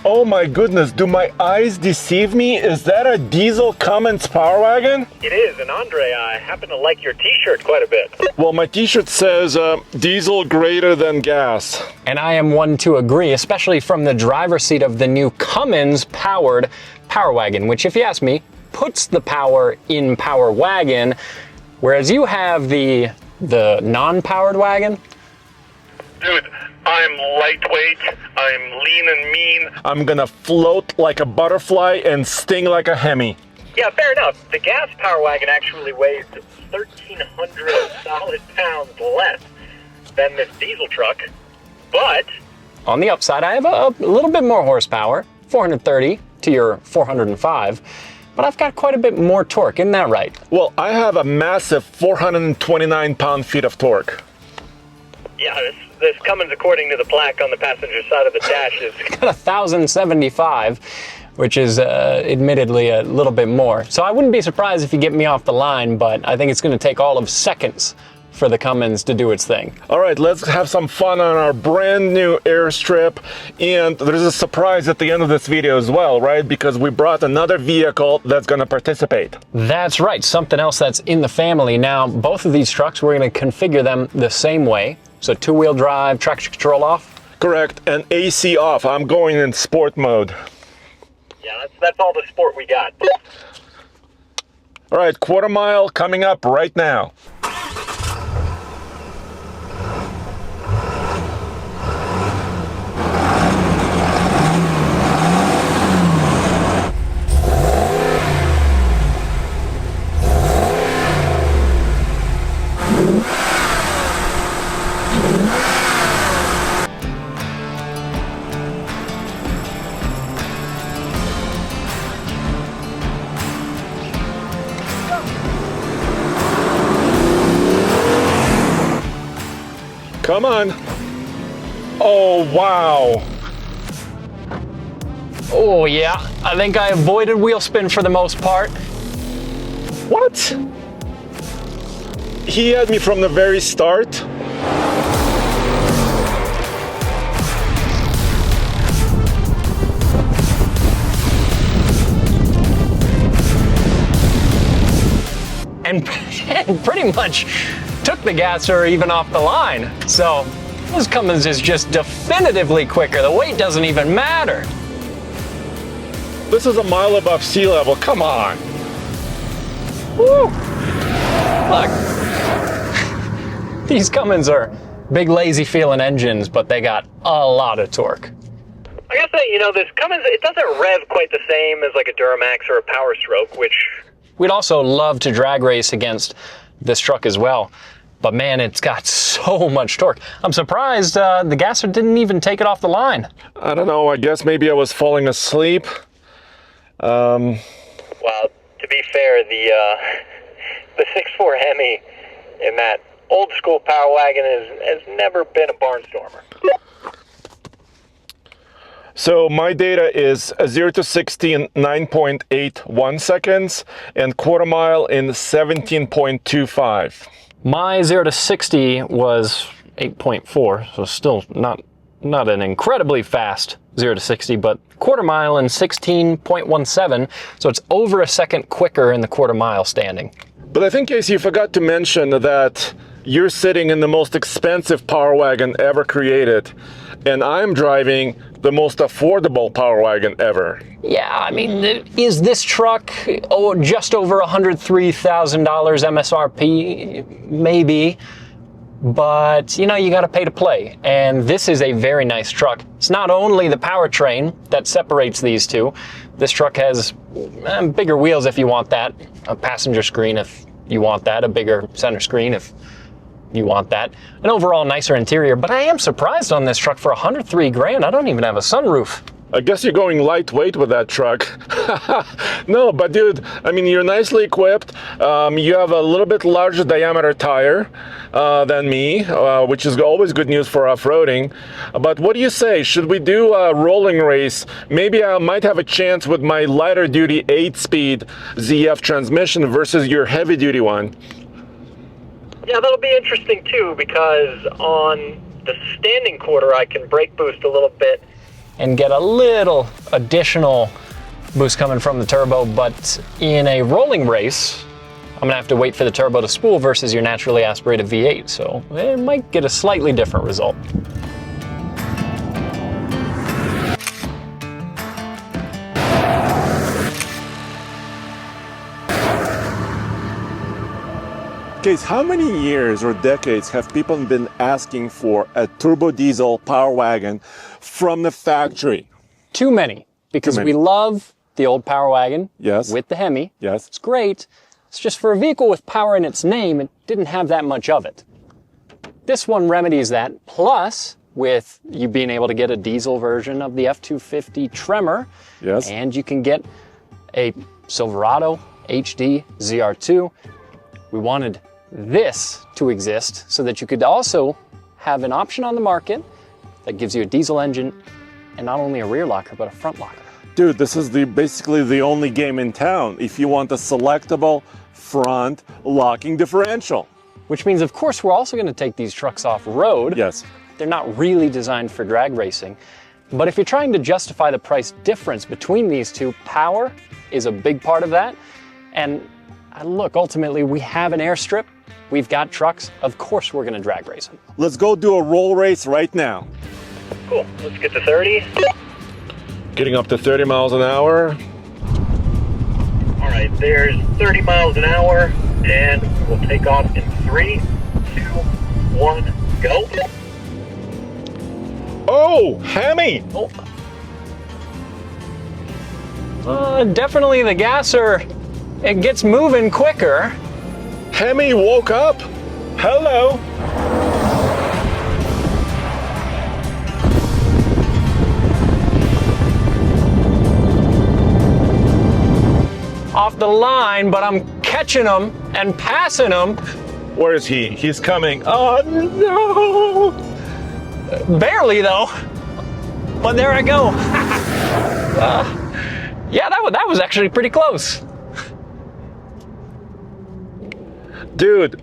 Oh my goodness, do my eyes deceive me? Is that a diesel Cummins Power Wagon? It is, and Andre, I happen to like your t-shirt quite a bit. Well, my t-shirt says diesel greater than gas. And I am one to agree, especially from the driver's seat of the new Cummins powered Power Wagon, which, if you ask me, puts the power in Power Wagon, whereas you have the non-powered wagon. Dude, I'm lightweight, I'm lean and mean. I'm gonna float like a butterfly and sting like a Hemi. Yeah, fair enough. The gas Power Wagon actually weighs 1,300 solid pounds less than this diesel truck, but On the upside, I have a little bit more horsepower, 430 to your 405, but I've got quite a bit more torque, isn't that right? Well, I have a massive 429 pound-feet of torque. yeah, this Cummins, according to the plaque on the passenger side of the dash, is Got 1,075, which is admittedly a little bit more. So I wouldn't be surprised if you get me off the line, but I think it's going to take all of seconds for the Cummins to do its thing. All right, let's have some fun on our brand new airstrip. And there's a surprise at the end of this video as well, right? Because we brought another vehicle that's gonna participate. That's right, something else that's in the family. Now, both of these trucks, we're going to configure them the same way. So two-wheel drive, traction control off. Correct, and AC off. I'm going in sport mode. yeah, that's all the sport we got. All right, quarter mile coming up right now. Come on. Oh, wow. Oh yeah, I think I avoided wheel spin for the most part. What? He had me from the very start. And pretty much took the gasser even off the line. So this Cummins is just definitively quicker. The weight doesn't even matter. This is a mile above sea level. Come on. Woo! Look, these Cummins are big lazy feeling engines, but they got a lot of torque. I gotta say, this Cummins, it doesn't rev quite the same as like a Duramax or a Power Stroke, which... We'd also love to drag race against this truck as well. But man, it's got so much torque. I'm surprised the gasser didn't even take it off the line. I don't know. I guess maybe I was falling asleep. Well, to be fair, the 6.4 Hemi in that old school Power Wagon has never been a barnstormer. So my data is 0 to 60 in 9.81 seconds and quarter mile in 17.25. My 0 to 60 was 8.4, so still not an incredibly fast 0 to 60, but quarter mile in 16.17, so it's over a second quicker in the quarter mile standing. But I think, Casey, you forgot to mention that you're sitting in the most expensive Power Wagon ever created, and I'm driving the most affordable Power Wagon ever. Yeah, I mean, is this truck just over $103,000 MSRP? Maybe. But, you got to pay to play. And this is a very nice truck. It's not only the powertrain that separates these two. This truck has bigger wheels if you want that, a passenger screen if you want that, a bigger center screen if you want that, an overall nicer interior. But I am surprised on this truck for $103,000. I don't even have a sunroof. I guess you're going lightweight with that truck. No, but dude, I mean, you're nicely equipped. You have a little bit larger diameter tire than me, which is always good news for off-roading. But what do you say? Should we do a rolling race? Maybe I might have a chance with my lighter duty 8-speed ZF transmission versus your heavy duty one. Yeah, that'll be interesting too, because on the standing quarter I can brake boost a little bit and get a little additional boost coming from the turbo, but in a rolling race, I'm gonna have to wait for the turbo to spool versus your naturally aspirated V8, so it might get a slightly different result. Case, how many years or decades have people been asking for a turbo diesel power wagon from the factory? Too many, because we love the old power wagon with the Hemi. Yes. It's great. It's just for a vehicle with power in its name, it didn't have that much of it. This one remedies that, plus with you being able to get a diesel version of the F-250 Tremor. Yes. And you can get a Silverado HD ZR2. We wanted this to exist so that you could also have an option on the market that gives you a diesel engine and not only a rear locker, but a front locker. Dude, this is basically the only game in town if you want a selectable front locking differential. Which means, of course, we're also going to take these trucks off-road. Yes. They're not really designed for drag racing. But if you're trying to justify the price difference between these two, power is a big part of that. And look, ultimately, we have an airstrip. We've got trucks. Of course, we're going to drag race them. Let's go do a roll race right now. Cool. Let's get to 30. Getting up to 30 miles an hour. All right, there's 30 miles an hour, and we'll take off in 3, 2, 1, go. Oh, Hemi! Definitely the gasser, it gets moving quicker. Hemi woke up. Hello. Off the line, but I'm catching him and passing him. Where is he? He's coming. Oh, no. Barely, though. But there I go. Yeah, that was actually pretty close. Dude,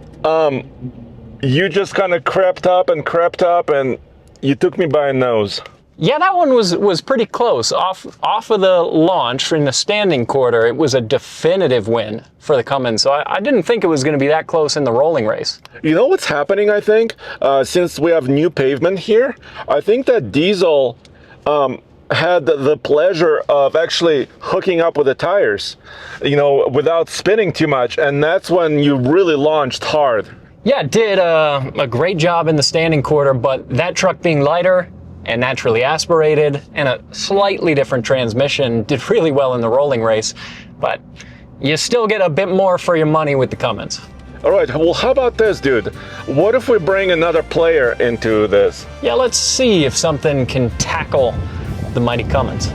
you just kind of crept up and you took me by a nose. Yeah, that one was pretty close. Off of the launch in the standing quarter, it was a definitive win for the Cummins. So I didn't think it was going to be that close in the rolling race. You know what's happening, I think? Since we have new pavement here, I think that Diesel had the pleasure of actually hooking up with the tires, without spinning too much. And that's when you really launched hard. Yeah, it did a great job in the standing quarter, but that truck being lighter and naturally aspirated and a slightly different transmission did really well in the rolling race. But you still get a bit more for your money with the Cummins. All right, well, how about this, dude? What if we bring another player into this? Yeah, let's see if something can tackle the mighty Cummins.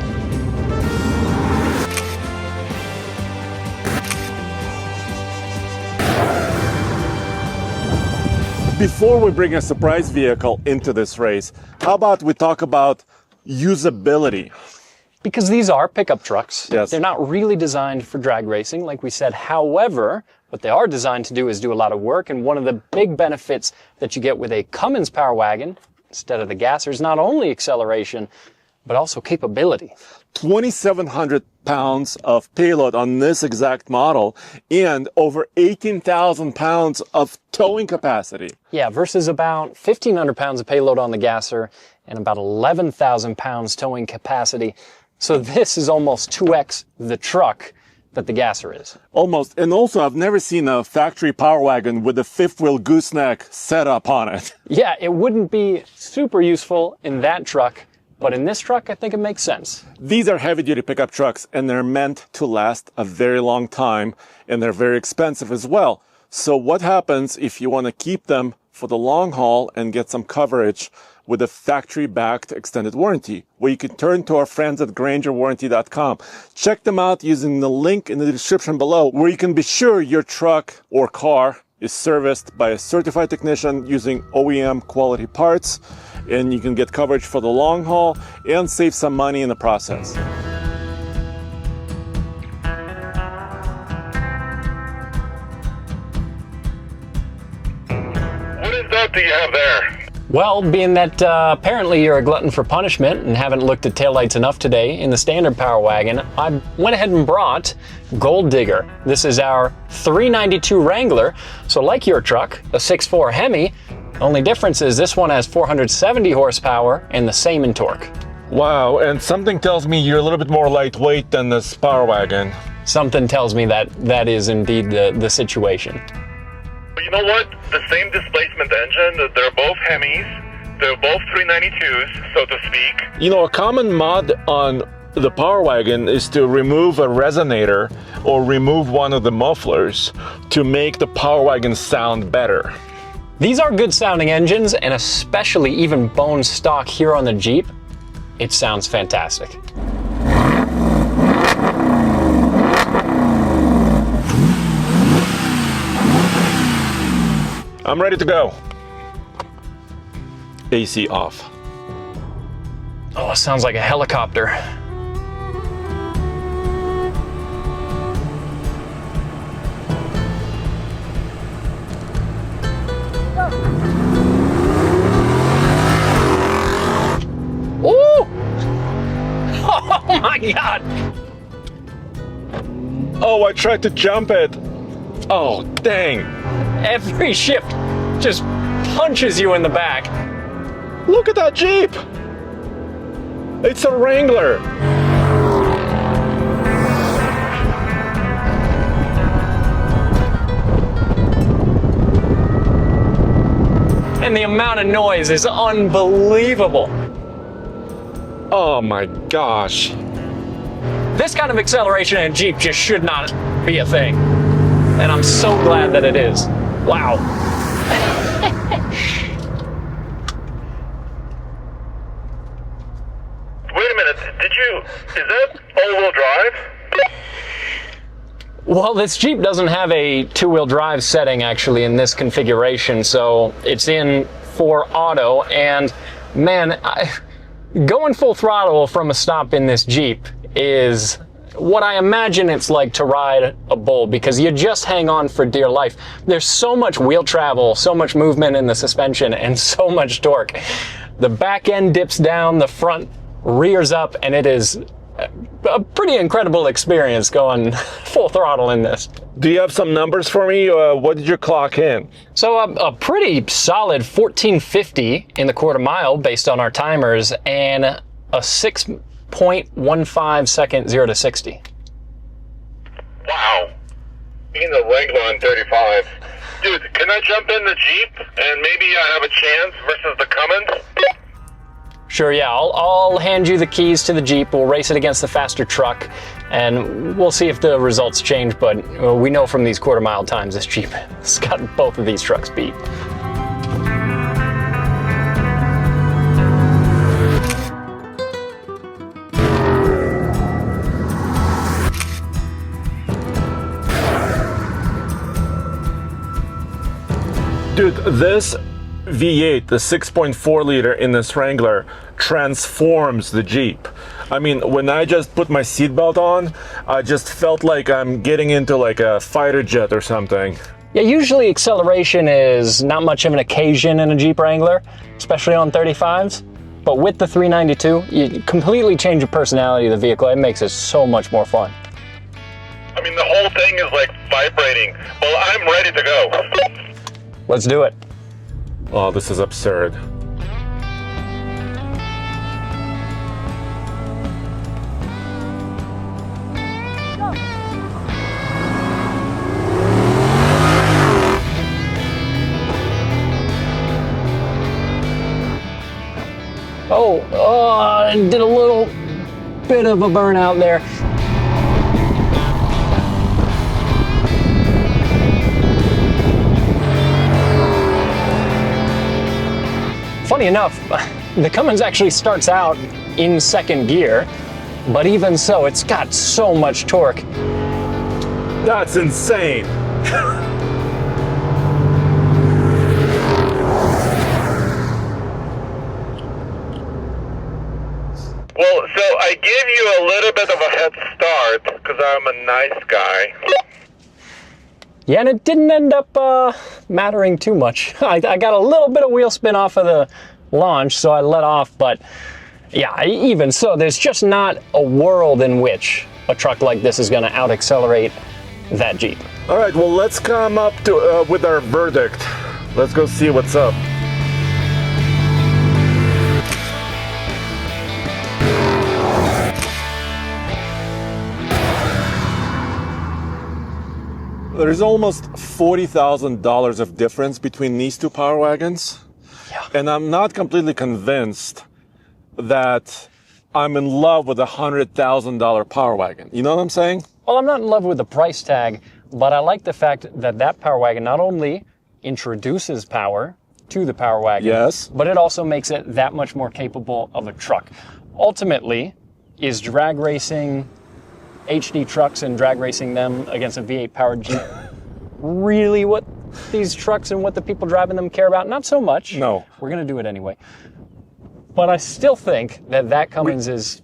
Before we bring a surprise vehicle into this race, how about we talk about usability? Because these are pickup trucks. Yes. They're not really designed for drag racing, like we said. However, what they are designed to do is do a lot of work. And one of the big benefits that you get with a Cummins Power Wagon, instead of the gasser, is not only acceleration, but also capability. 2,700 pounds of payload on this exact model and over 18,000 pounds of towing capacity. Yeah, versus about 1,500 pounds of payload on the gasser and about 11,000 pounds towing capacity. So this is almost 2x the truck that the gasser is. Almost. And also, I've never seen a factory power wagon with a fifth wheel gooseneck setup on it. Yeah, it wouldn't be super useful in that truck, but in this truck, I think it makes sense. These are heavy-duty pickup trucks, and they're meant to last a very long time, and they're very expensive as well. So what happens if you want to keep them for the long haul and get some coverage with a factory-backed extended warranty? Well, you can turn to our friends at GrangerWarranty.com. Check them out using the link in the description below, where you can be sure your truck or car is serviced by a certified technician using OEM quality parts, and you can get coverage for the long haul and save some money in the process. What is that you have there? Well, being that apparently you're a glutton for punishment and haven't looked at taillights enough today in the standard Power Wagon, I went ahead and brought Gold Digger. This is our 392 Wrangler. So like your truck, a 6.4 Hemi, only difference is this one has 470 horsepower and the same in torque. Wow, and something tells me you're a little bit more lightweight than this Power Wagon. Something tells me that that is indeed the situation. But you know what? The same displacement engine, they're both Hemis, they're both 392s, so to speak. You know, a common mod on the Power Wagon is to remove a resonator or remove one of the mufflers to make the Power Wagon sound better. These are good sounding engines, and especially even bone stock here on the Jeep, it sounds fantastic. I'm ready to go. AC off. Oh, it sounds like a helicopter. Ooh! Oh my God! Oh, I tried to jump it. Oh, dang. Every shift just punches you in the back. Look at that Jeep. It's a Wrangler. And the amount of noise is unbelievable. Oh my gosh. This kind of acceleration in a Jeep just should not be a thing. And I'm so glad that it is. Wow. Wait a minute, is that all-wheel drive? Well, this Jeep doesn't have a two-wheel drive setting actually in this configuration, so it's in for auto, and man, going full throttle from a stop in this Jeep is what I imagine it's like to ride a bull, because you just hang on for dear life. There's so much wheel travel, so much movement in the suspension, and so much torque. The back end dips down, the front rears up, and it is a pretty incredible experience going full throttle in this. Do you have some numbers for me? What did you clock in? So a pretty solid 1450 in the quarter mile based on our timers, and a 6.15 second 0 to 60. Wow. Being the Wrangler on 35. Dude, can I jump in the Jeep and maybe I have a chance versus the Cummins? Sure, yeah, I'll hand you the keys to the Jeep. We'll race it against the faster truck, and we'll see if the results change, but we know from these quarter mile times this Jeep has got both of these trucks beat. Dude, this V8, the 6.4 liter in this Wrangler, transforms the Jeep. I mean, when I just put my seatbelt on, I just felt like I'm getting into like a fighter jet or something. Yeah, usually acceleration is not much of an occasion in a Jeep Wrangler, especially on 35s. But with the 392, you completely change the personality of the vehicle. It makes it so much more fun. I mean, the whole thing is like vibrating. Well, I'm ready to go. Let's do it. Oh, this is absurd. Oh, and did a little bit of a burnout there. Funny enough, the Cummins actually starts out in second gear, but even so, it's got so much torque. That's insane. Well, so I gave you a little bit of a head start because I'm a nice guy. Yeah, and it didn't end up mattering too much. I got a little bit of wheel spin off of the launch, so I let off, but yeah, even so, there's just not a world in which a truck like this is gonna out-accelerate that Jeep. All right, well, let's come up to with our verdict. Let's go see what's up. There's almost $40,000 of difference between these two Power Wagons. Yeah. And I'm not completely convinced that I'm in love with a $100,000 Power Wagon. You know what I'm saying? Well, I'm not in love with the price tag, but I like the fact that that Power Wagon not only introduces power to the Power Wagon, Yes. but it also makes it that much more capable of a truck. Ultimately, is drag racing HD trucks and drag racing them against a V8 powered Jeep really what these trucks and what the people driving them care about? Not so much. No. We're going to do it anyway. But I still think that Cummins is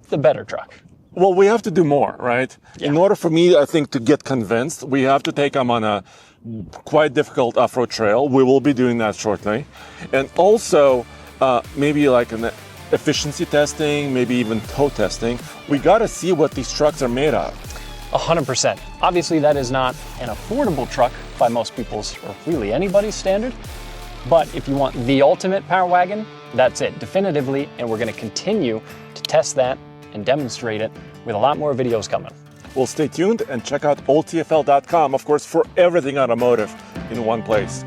the better truck. Well, we have to do more, right? Yeah. In order for me, I think, to get convinced, we have to take them on a quite difficult off-road trail. We will be doing that shortly. And also, maybe like an efficiency testing, maybe even tow testing. We got to see what these trucks are made of. 100%. Obviously, that is not an affordable truck by most people's, or really anybody's standard. But if you want the ultimate Power Wagon, that's it, definitively. And we're going to continue to test that and demonstrate it with a lot more videos coming. Well, stay tuned and check out oldtfl.com, of course, for everything automotive in one place.